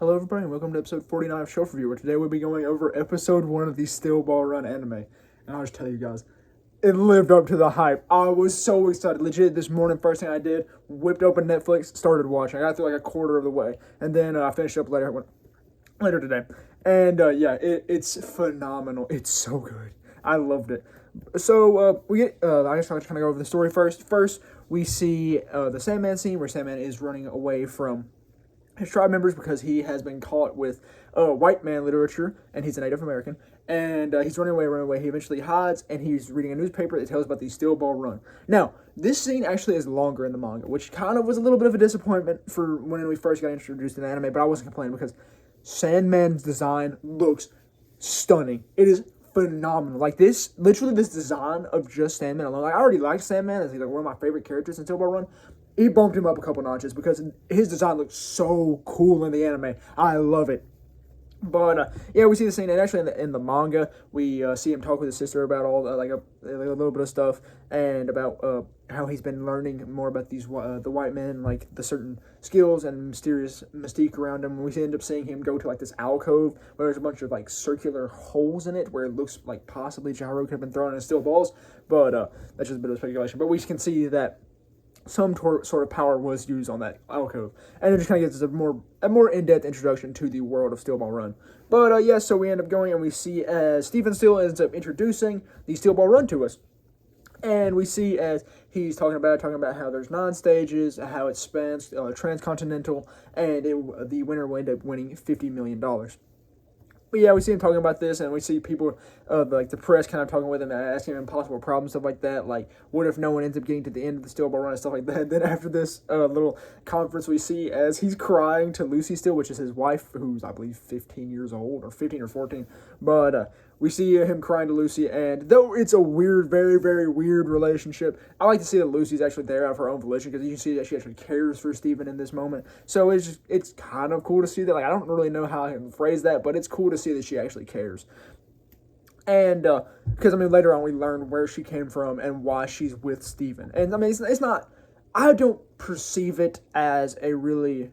Hello everybody and welcome to episode 49 of Shelf Review, where today we'll be going over episode 1 of the Steel Ball Run anime. And I'll just tell you guys, it lived up to the hype. I was so excited. Legit, this morning, first thing I did, whipped open Netflix, started watching. I got through like a quarter of the way. And then I finished up later today. And it's phenomenal. It's so good. I loved it. So I guess I'll kind of go over the story first. First, we see the Sandman scene where Sandman is running away from his tribe members because he has been caught with white man literature, and he's a Native American, and he's running away. He eventually hides, and he's reading a newspaper that tells about the Steel Ball Run. Now, this scene actually is longer in the manga, which kind of was a little bit of a disappointment for when we first got introduced in the anime, but I wasn't complaining because Sandman's design looks stunning. It is phenomenal. Like this design of just Sandman alone. Like I already liked Sandman as he's like one of my favorite characters in Steel Ball Run. He bumped him up a couple notches because his design looks so cool in the anime. I love it. But we see the scene, and actually in the manga, we see him talk with his sister about all a little bit of stuff, and about how he's been learning more about these the white men, like the certain skills and mysterious mystique around him. We end up seeing him go to like this alcove where there's a bunch of like circular holes in it, where it looks like possibly Gyro could have been thrown in steel balls. But that's just a bit of speculation. But we can see that some sort of power was used on that alcove, and it just kind of gives us a more in-depth introduction to the world of Steel Ball Run. But so we end up going and we see as Stephen Steele ends up introducing the Steel Ball Run to us, and we see as he's talking about how there's 9 stages, how it spans transcontinental, and the winner will end up winning $50 million. But yeah, we see him talking about this, and we see people, like the press, kind of talking with him and asking him impossible problems, stuff like that. Like, what if no one ends up getting to the end of the Steel Ball Run and stuff like that? Then after this little conference, we see as he's crying to Lucy Steele, which is his wife, who's I believe 15 years old, or 15 or 14. But we see him crying to Lucy, and though it's a weird, very, very weird relationship, I like to see that Lucy's actually there of her own volition, because you can see that she actually cares for Steven in this moment. So it's kind of cool to see that. Like, I don't really know how I can phrase that, but it's cool to see that she actually cares. And because later on we learn where she came from and why she's with Steven. And it's not, I don't perceive it as a really,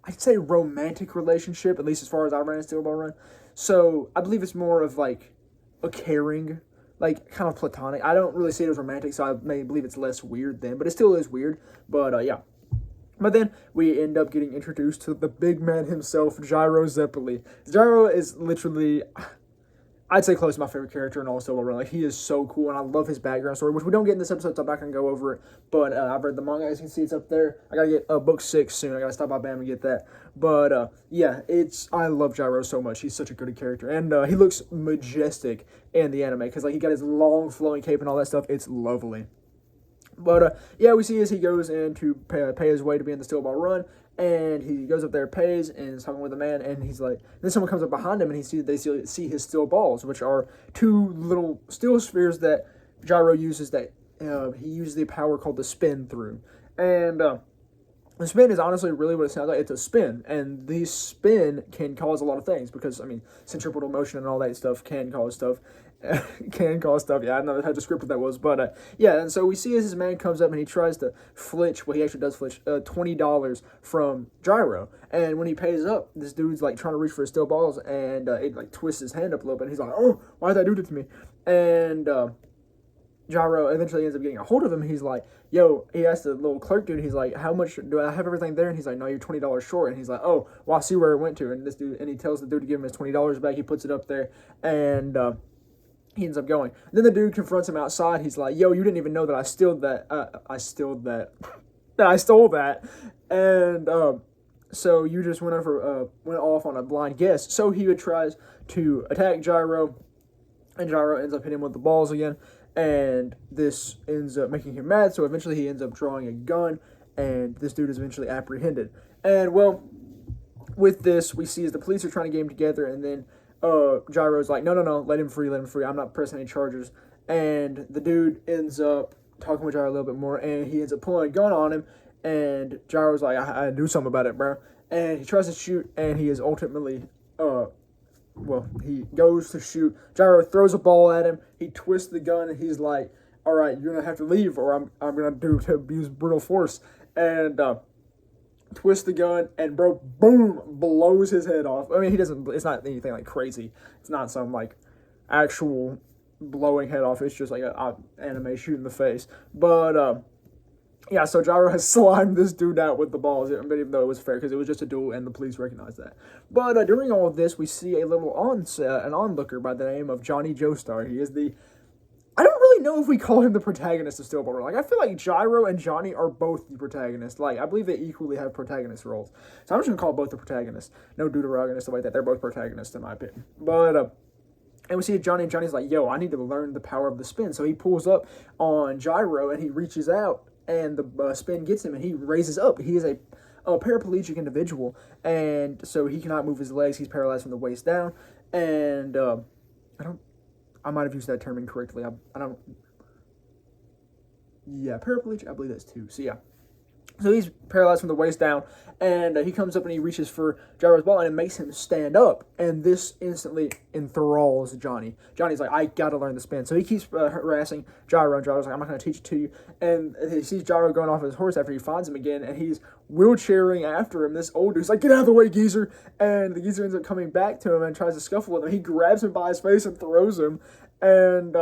I'd say, romantic relationship, at least as far as I ran in Steel Ball Run. So I believe it's more of like a caring, like kind of platonic. I don't really see it as romantic, so I may believe it's less weird then, but it still is weird. But yeah. But then we end up getting introduced to the big man himself, Gyro Zeppeli. Gyro is literally, I'd say, close to my favorite character in all Steel Ball Run. Like, he is so cool, and I love his background story, which we don't get in this episode, so I'm not going to go over it. But I've read the manga, as you can see, it's up there. I got to get book 6 soon. I got to stop by BAM and get that. But I love Gyro so much. He's such a good character. And he looks majestic in the anime, because like he got his long flowing cape and all that stuff. It's lovely. But we see as he goes in to pay his way to be in the Steel Ball Run, and he goes up there, pays, and is talking with a man, and he's like, then someone comes up behind him, and they see his steel balls, which are 2 little steel spheres that Gyro uses, that he uses the power called the spin through. And the spin is honestly really what it sounds like. It's a spin, and the spin can cause a lot of things, because centripetal motion and all that stuff can cause stuff. Yeah, I don't know how descriptive that was, but and so we see as this man comes up and he tries to flitch, he actually does flitch, $20 from Gyro, and when he pays up, this dude's like trying to reach for his steel balls, and it like twists his hand up a little bit, and he's like, oh, why did that do that to me? And Gyro eventually ends up getting a hold of him. He's like, yo, he asked the little clerk dude, he's like, how much do I have everything there? And he's like, no, you're $20 short. And he's like, oh, well, I see where it went to. And he tells the dude to give him his $20 back. He puts it up there, and he ends up going. Then the dude confronts him outside. He's like, yo, you didn't even know that I stole that. I stole that. And so you just went off on a blind guess. So he tries to attack Gyro, and Gyro ends up hitting him with the balls again. And this ends up making him mad. So eventually he ends up drawing a gun, and this dude is eventually apprehended. And well, with this, we see as the police are trying to get him together, and then Gyro's like, no, let him free. I'm not pressing any charges. And the dude ends up talking with Gyro a little bit more, and he ends up pulling a gun on him, and Gyro's like, I do something about it, bro. And he tries to shoot, and he is ultimately, he goes to shoot. Gyro throws a ball at him, he twists the gun, and he's like, all right, you're going to have to leave, or I'm going to use brutal force. And twists the gun, and bro, boom, blows his head off. I mean, he doesn't, it's not anything like crazy. It's not some like actual blowing head off. It's just like a anime shoot in the face. But, yeah, so Gyro has slimed this dude out with the balls, even though it was fair, because it was just a duel, and the police recognized that. But during all of this, we see a little an onlooker by the name of Johnny Joestar. He is the... I don't really know if we call him the protagonist of Steel Ball Run. Like, I feel like Gyro and Johnny are both the protagonists. Like, I believe they equally have protagonist roles. So I'm just going to call both the protagonists. No Deuterogon and stuff like that. They're both protagonists, in my opinion. But, and we see Johnny, and Johnny's like, yo, I need to learn the power of the spin. So he pulls up on Gyro, and he reaches out, and the spin gets him, and he raises up. He is a paraplegic individual, and so he cannot move his legs. He's paralyzed from the waist down, and I might have used that term incorrectly. I don't... Yeah, paraplegic, I believe that's two. So, yeah. So he's paralyzed from the waist down, and he comes up and he reaches for Gyro's ball, and it makes him stand up, and this instantly enthralls Johnny. Johnny's like, I gotta learn the spin. So he keeps harassing Gyro, and Gyro's like, I'm not gonna teach it to you. And he sees Gyro going off his horse after he finds him again, and he's wheelchairing after him. This old dude's like, get out of the way, geezer. And the geezer ends up coming back to him and tries to scuffle with him. He grabs him by his face and throws him, and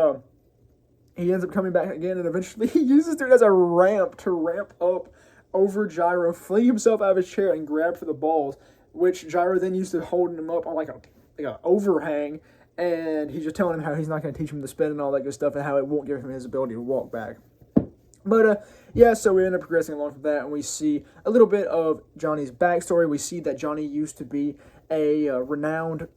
he ends up coming back again, and eventually he uses dude as a ramp to ramp up over Gyro, fling himself out of his chair and grab for the balls, which Gyro then used to holding him up on like a overhang, and he's just telling him how he's not going to teach him the spin and all that good stuff, and how it won't give him his ability to walk back. But, yeah, so we end up progressing along from that, and we see a little bit of Johnny's backstory. We see that Johnny used to be a renowned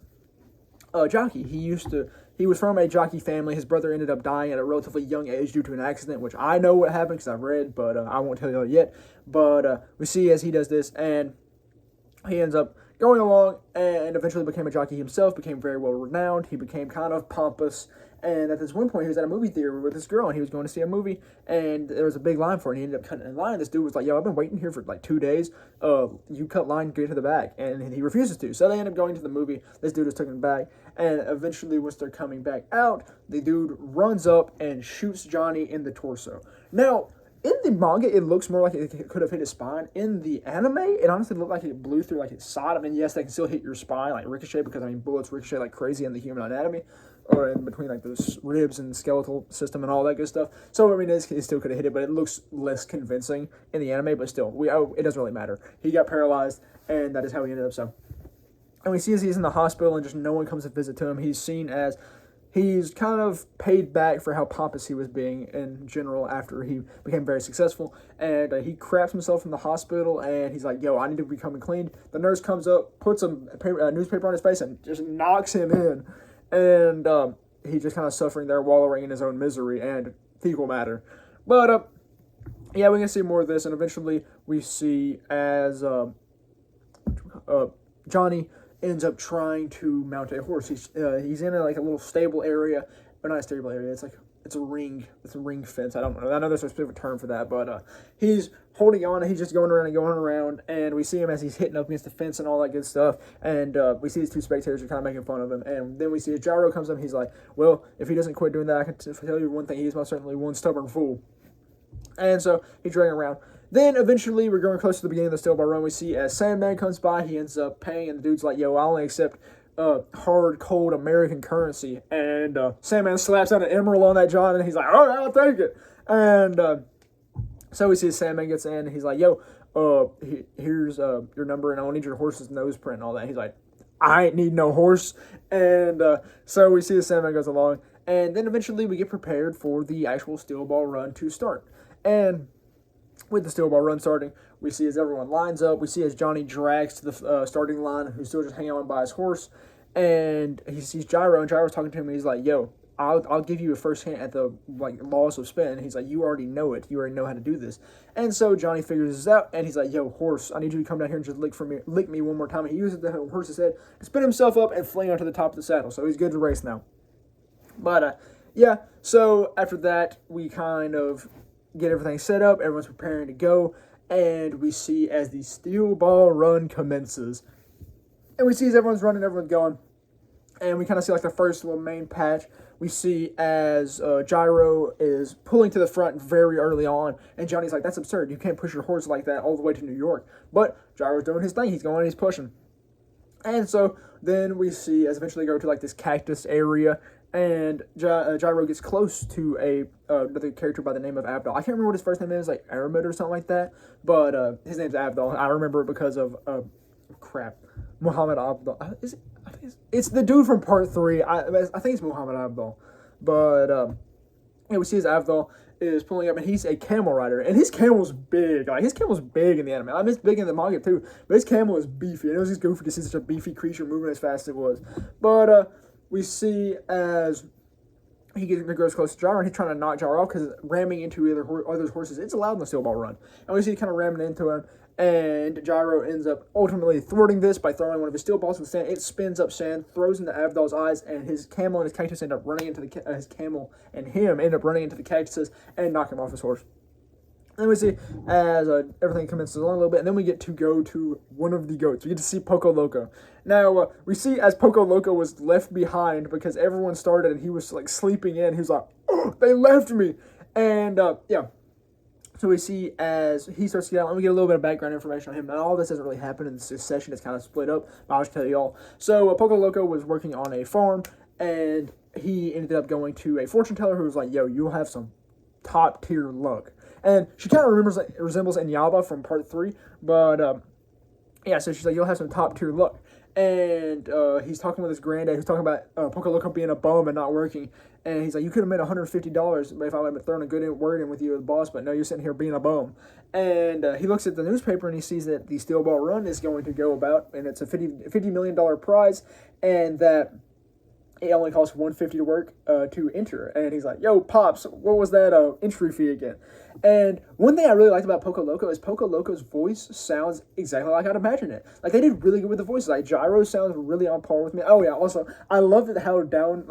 jockey. He was from a jockey family. His brother ended up dying at a relatively young age due to an accident, which I know what happened because I've read, but I won't tell you yet. But we see as he does this, and he ends up going along and eventually became a jockey himself, became very well renowned. He became kind of pompous. And at this one point, he was at a movie theater with this girl, and he was going to see a movie, and there was a big line for it, and he ended up cutting in line. This dude was like, yo, I've been waiting here for like 2 days. You cut line, get to the back. And he refuses to. So they end up going to the movie. This dude is taken back, and eventually, once they're coming back out, the dude runs up and shoots Johnny in the torso. Now, in the manga, it looks more like it could have hit his spine. In the anime, it honestly looked like it blew through like his side. I mean, yes, they can still hit your spine, like ricochet, because, I mean, bullets ricochet like crazy in the human anatomy, or in between like those ribs and the skeletal system and all that good stuff. So, I mean, it still could have hit it, but it looks less convincing in the anime, but still, it doesn't really matter. He got paralyzed, and that is how he ended up, so. And we see as he's in the hospital and just no one comes to visit to him, he's seen as he's kind of paid back for how pompous he was being in general after he became very successful. And he craps himself in the hospital, and he's like, yo, I need to be coming clean. The nurse comes up, puts a newspaper on his face, and just knocks him in. And he's just kind of suffering there, wallowing in his own misery and fecal matter. But, yeah, we can see more of this, and eventually we see as Johnny ends up trying to mount a horse. He's in a little stable area, but not a stable area. It's a ring fence. I don't know. I know there's a specific term for that, but he's holding on, and he's just going around, and we see him as he's hitting up against the fence and all that good stuff, and we see these two spectators are kind of making fun of him, and then we see Gyro comes up, and he's like, well, if he doesn't quit doing that, I can tell you one thing, he's most certainly one stubborn fool. And so he's dragging around. Then, eventually, we're going close to the beginning of the Steel Ball Run. We see as Sandman comes by, he ends up paying, and the dude's like, yo, I only accept hard, cold American currency. And Sandman slaps out an emerald on that John, and he's like, all right, I'll take it. And so we see Sandman gets in, and he's like, yo, here's your number, and I will need your horse's nose print and all that. He's like, I ain't need no horse. And so we see as Sandman goes along, and then eventually we get prepared for the actual Steel Ball Run to start. And with the Steel Ball Run starting, we see as everyone lines up. We see as Johnny drags to the starting line, who's still just hanging on by his horse, and he sees Gyro, and Gyro's talking to him, and he's like, yo, I'll give you a first hint at the laws of spin. And he's like, you already know it. You already know how to do this. And so Johnny figures this out, and he's like, yo, horse, I need you to come down here and just lick me one more time. And he uses the horse's head to spin himself up and fling onto the top of the saddle. So he's good to race now. But, yeah, so after that, we kind of get everything set up. Everyone's preparing to go. And we see as the Steel Ball Run commences. And we see as everyone's running, everyone's going. And we kind of see the first little main patch. We see as Gyro is pulling to the front very early on. And Johnny's like, that's absurd. You can't push your horse like that all the way to New York. But Gyro's doing his thing. He's going, he's pushing. And so then we see as eventually go to like this cactus area, and Gyro gets close to another character by the name of Abdal. I can't remember what his first name is, like Aramid or something like that, but his name's Abdal. I remember it because of Muhammad Abdal. Is it? I think it's the dude from Part 3. I think it's Muhammad Abdal, but yeah, we see his Abdal is pulling up, and he's a camel rider, and his camel's big. Like, his camel's big in the anime. I mean, it's big in the manga too, but his camel is beefy. And it was just goofy to see such a beefy creature moving as fast as it was. But we see as he goes close to Gyro, and he's trying to knock Gyro off because ramming into other horses. It's allowed in the Steel Ball Run, and we see kind of ramming into him. And Gyro ends up ultimately thwarting this by throwing one of his steel balls with sand. It spins up sand, throws into Abdal's eyes, and his camel and his cactus end up running into his camel and him end up running into the cactuses and knock him off his horse. Then we see as everything commences along a little bit, and then we get to go to one of the goats. We get to see Poco Loco. Now, we see as Poco Loco was left behind because everyone started and he was like sleeping in. He was like, "Oh, they left me." And yeah. So we see as he starts to get out, and we get a little bit of background information on him. Now, all this doesn't really happen in this session. It's kind of split up, but I'll just tell you all. So Poco Loco was working on a farm, and he ended up going to a fortune teller who was like, "Yo, you'll have some top-tier luck." And she kind of resembles Inyaba from Part 3, but yeah, so she's like, "You'll have some top-tier luck." And he's talking with his granddad, who's talking about Poco Loco being a bum and not working. And he's like, "You could have made $150 if I would have thrown a good word in with you as the boss, but no, you're sitting here being a bum." And he looks at the newspaper and he sees that the Steel Ball Run is going to go about, and it's a $50 million prize, and that it only costs $150 to work to enter. And he's like, "Yo, Pops, what was that entry fee again?" And one thing I really liked about Poco Loco is Poco Loco's voice sounds exactly like I'd imagine it. Like, they did really good with the voices. Like, Gyro sounds really on par with me. Oh, yeah, also, I loved it how down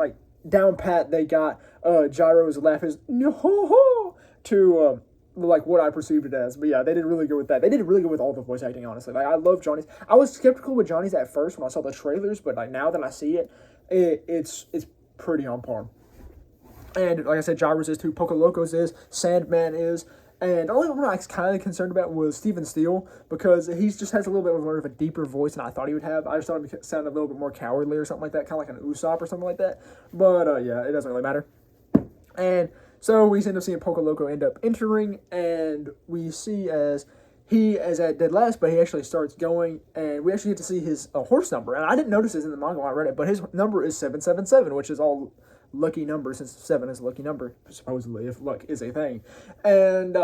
pat they got Gyro's laugh is no to like what I perceived it as. But yeah, they did really good with that. They did really good with all the voice acting, honestly. Like, I love Johnny's. I was skeptical with Johnny's at first when I saw the trailers, but like now that I see it, it's pretty on par. And like I said, Gyro's is too, Poco Loco's is, Sandman is, and the only one I was kind of concerned about was Steven Steele, because he just has a little bit more of a deeper voice than I thought he would have. I just thought he sounded a little bit more cowardly or something like that, kind of like an Usopp or something like that. But yeah, it doesn't really matter. And so we end up seeing Poco Loco end up entering, and we see as he is at dead last, but he actually starts going, and we actually get to see his horse number. And I didn't notice this in the manga when I read it, but his number is 777, which is all lucky number, since 7 is a lucky number, supposedly, if luck is a thing. And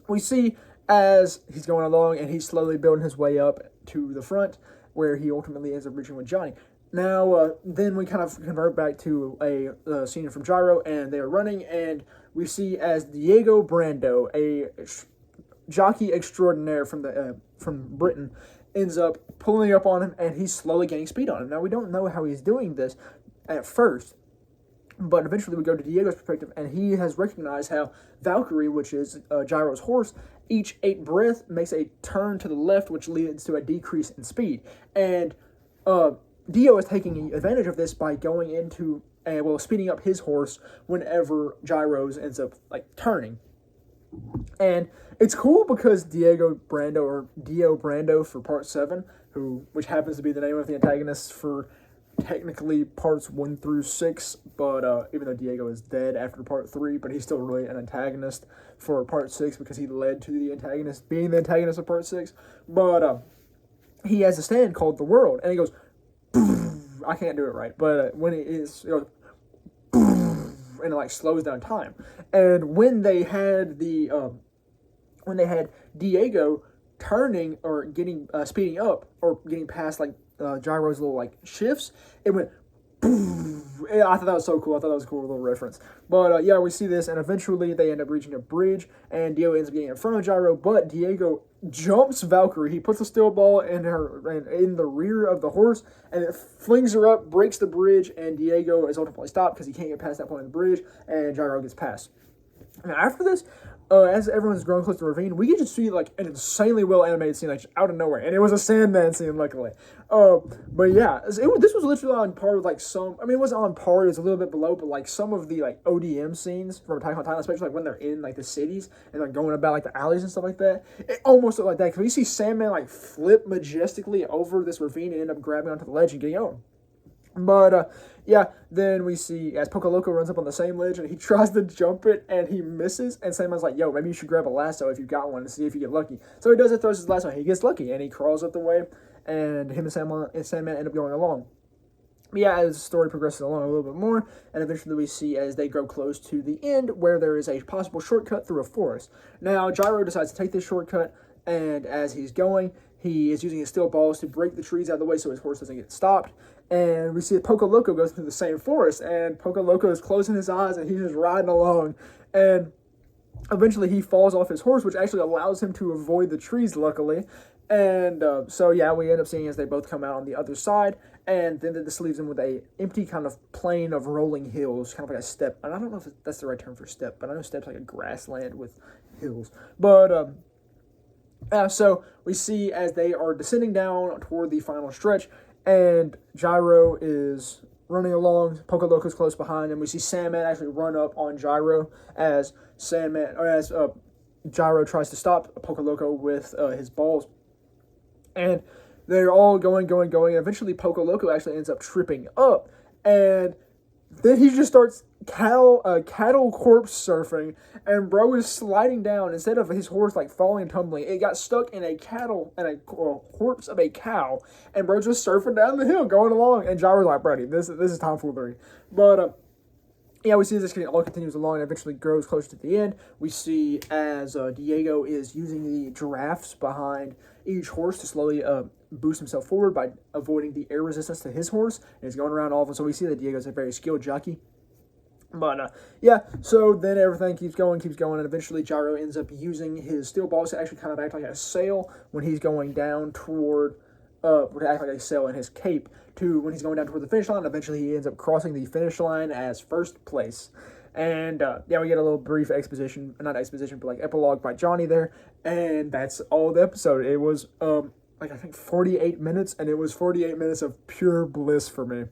we see as he's going along, and he's slowly building his way up to the front, where he ultimately ends up reaching with Johnny. Now, then we kind of convert back to a scene from Gyro, and they're running, and we see as Diego Brando, a jockey extraordinaire from Britain, ends up pulling up on him, and he's slowly gaining speed on him. Now, we don't know how he's doing this at first, but eventually we go to Diego's perspective, and he has recognized how Valkyrie, which is Gyro's horse, each 8 breath makes a turn to the left, which leads to a decrease in speed. And Dio is taking advantage of this by going into, speeding up his horse whenever Gyro's ends up, turning. And it's cool because Diego Brando for Part 7, which happens to be the name of the antagonist for technically parts 1 through 6, but even though Diego is dead after Part 3, but he's still really an antagonist for Part 6 because he led to the antagonist being the antagonist of Part 6. But he has a stand called The World, and he goes, I can't do it right, but when it is, it goes, and it slows down time. And when they had Diego turning or getting speeding up or getting past Gyro's little shifts, it went boom. I thought that was so cool. I thought that was a cool little reference. But yeah, we see this, and eventually they end up reaching a bridge, and Diego ends up getting in front of Gyro, but Diego jumps Valkyrie. He puts a steel ball in the rear of the horse, and it flings her up, breaks the bridge, and Diego is ultimately stopped because he can't get past that point of the bridge, and Gyro gets past. Now, after this, as everyone's growing close to the ravine, we get to see like an insanely well animated scene, like out of nowhere, and it was a Sandman scene, luckily. But yeah, this was literally on par with like some. I mean, it wasn't on par; it was a little bit below, but like some of the like ODM scenes from Attack on Titan, especially like when they're in like the cities and like going about like the alleys and stuff like that, it almost looked like that. Because we see Sandman like flip majestically over this ravine and end up grabbing onto the ledge and getting on. But yeah, then we see as Poco Loco runs up on the same ledge and he tries to jump it and he misses. And Sandman's like, "Yo, maybe you should grab a lasso if you got one and see if you get lucky." So he does it, throws his lasso, and he gets lucky and he crawls up the way, and him and Sandman end up going along. But yeah, as the story progresses along a little bit more, and eventually we see as they grow close to the end where there is a possible shortcut through a forest. Now Gyro decides to take this shortcut, and as he's going, he is using his steel balls to break the trees out of the way so his horse doesn't get stopped. And we see Poco Loco goes through the same forest, and Poco Loco is closing his eyes, and he's just riding along. And eventually he falls off his horse, which actually allows him to avoid the trees, luckily. And so, yeah, we end up seeing as they both come out on the other side. And then this leaves them with a empty kind of plain of rolling hills, kind of like a steppe. And I don't know if that's the right term for steppe, but I know steppe's like a grassland with hills. But so we see as they are descending down toward the final stretch, and Gyro is running along. Poco Loco's close behind, and we see Sandman actually run up on Gyro as Gyro tries to stop Poco Loco with his balls. And they're all going. And eventually Poco Loco actually ends up tripping up, and then he just starts cattle corpse surfing, and bro is sliding down. Instead of his horse like falling and tumbling, it got stuck in a corpse of a cow, and bro just surfing down the hill, going along. And Gyro's like, "Brody, this is tomfoolery." But yeah, we see this all continues along and eventually grows closer to the end. We see as Diego is using the giraffes behind each horse to slowly boost himself forward by avoiding the air resistance to his horse. And he's going around all of them. So we see that Diego's a very skilled jockey. But yeah, so then everything keeps going, and eventually Gyro ends up using his steel balls to actually kind of act like a sail when he's going down toward, would act like a sail in his cape to when he's going down toward the finish line. Eventually he ends up crossing the finish line as first place. And yeah, we get a little brief exposition, not exposition, but like epilogue by Johnny there. And that's all the episode. It was I think 48 minutes, and it was 48 minutes of pure bliss for me.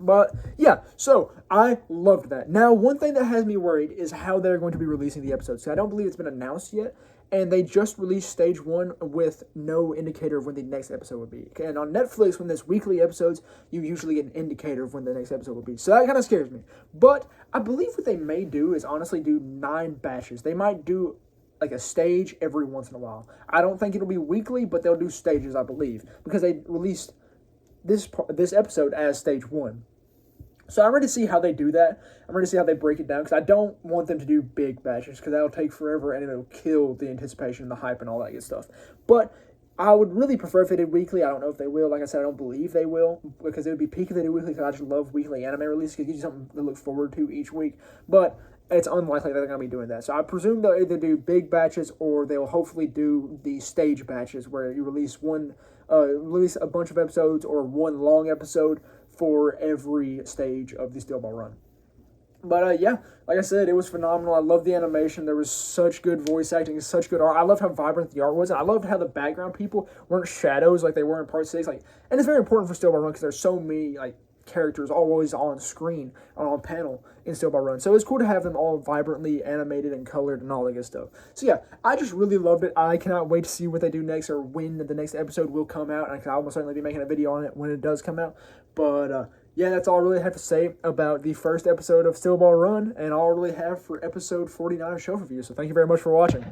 But yeah, so I loved that. Now, one thing that has me worried is how they're going to be releasing the episodes. So I don't believe it's been announced yet, and they just released stage 1 with no indicator of when the next episode would be. And on Netflix, when there's weekly episodes, you usually get an indicator of when the next episode will be. So that kind of scares me. But I believe what they may do is honestly do 9 batches. They might do like a stage every once in a while. I don't think it'll be weekly, but they'll do stages, I believe, because they released this episode as stage 1. So I'm ready to see how they do that. I'm ready to see how they break it down, because I don't want them to do big batches, because that'll take forever and it'll kill the anticipation and the hype and all that good stuff. But I would really prefer if they did weekly. I don't know if they will. Like I said, I don't believe they will, because it would be peak if they do weekly, because I just love weekly anime releases, because it gives you something to look forward to each week. But it's unlikely that they're going to be doing that. So I presume they'll either do big batches, or they'll hopefully do the stage batches where you release a bunch of episodes or one long episode for every stage of the Steel Ball run. But yeah, like I said, it was phenomenal. I loved the animation. There was such good voice acting, such good art. I loved how vibrant the art was, and I loved how the background people weren't shadows like they were in Part 6. And it's very important for Steel Ball Run, because there's so many characters always on screen on panel in Steel Ball Run. So it's cool to have them all vibrantly animated and colored and all that good stuff. So yeah, I just really loved it. I cannot wait to see what they do next, or when the next episode will come out. And I'll almost certainly be making a video on it when it does come out. But yeah, that's all I really have to say about the first episode of Steel Ball Run, and all I really have for episode 49 of Shelf Review. So thank you very much for watching.